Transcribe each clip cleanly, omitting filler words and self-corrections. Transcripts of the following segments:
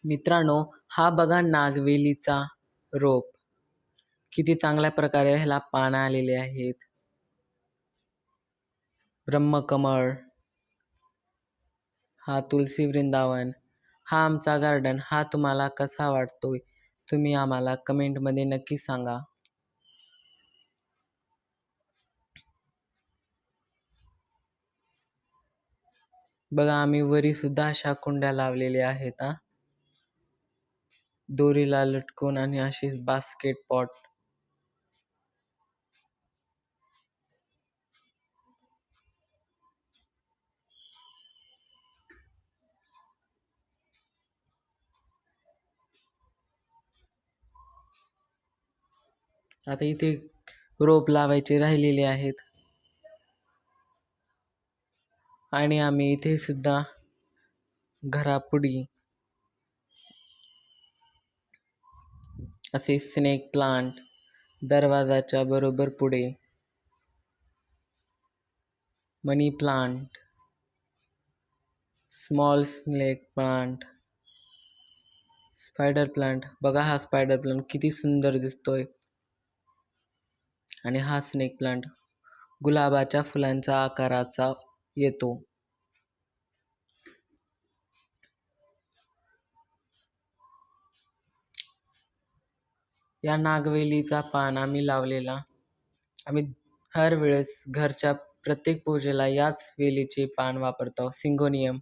मित्रांनो, हा बघा नागवेलीचा रोप. किती चांगल्या प्रकारे ह्याला पानं आलेली आहेत. ब्रह्मकमळ, हा तुलसी वृंदावन, हा आमचा गार्डन. हा तुम्हाला कसा वाटतोय? तुम्ही आम्हाला कमेंटमध्ये नक्की सांगा. बघा आम्ही वरी सुद्धा अशा कुंड्या लावलेल्या आहेत हा. दोरीला लटकून आणि अशीच बास्केट पॉट. आता इथे रोप लावायचे राहिलेले आहेत. आणि आम्ही इथे सुद्धा घरापुढी असे स्नेक प्लांट, दरवाजाच्या बरोबर पुढे money plant, small snake plant, spider plant. बघा हा स्पायडर प्लांट किती सुंदर दिसतोय. आणि हा स्नेक प्लांट गुलाबाच्या फुलांचा आकाराचा येतो. या नागवेलीचा पान आम्ही लावलेला. आम्ही हर वेळेस घरच्या प्रत्येक पूजेला याच वेलीचे पान वापरतो. सिंगोनियम,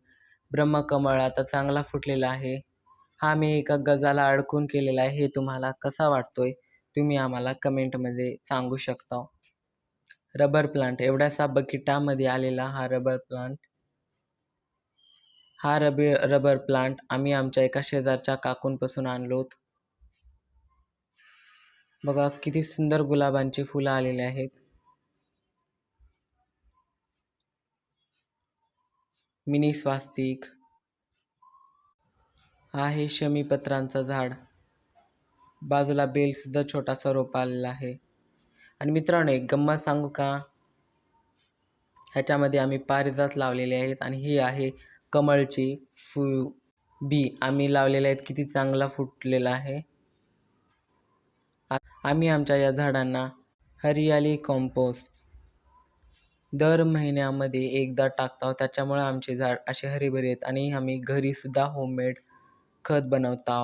ब्रह्मकमळ आता चांगला फुटलेला आहे. हा मी एका गजाला अडकून केलेला आहे. हे तुम्हाला कसा वाटतोय? तुम्ही आम्हाला कमेंटमध्ये सांगू शकता. रबर प्लांट, एवढ्यासा बकिटामध्ये आलेला हा रबर प्लांट. हा रबर प्लांट आम्ही आमच्या एका शेजारच्या काकूंपासून आणलोत. बघा किती सुंदर गुलाबांची फुलं आलेली आहेत. मिनी स्वास्तिक. हा आहे शमीपत्रांचं झाड. बाजूला बेल सुद्धा छोटासा रोप आलेला आहे. आणि मित्रांनो, एक गंमत सांगू का? ह्याच्यामध्ये आम्ही पारिजात लावलेले आहेत आणि ही आहे कमळची बी आम्ही लावलेले आहेत. किती चांगला फुटलेला आहे. आम्ही आमच्या या झाडांना हरियाली कंपोस्ट दर महिन्यामध्ये एकदा टाकतो. त्याच्यामुळे आमचे झाड असे हरिभरी आहेत. आणि आम्ही घरी सुद्धा होममेड खत बनवतो.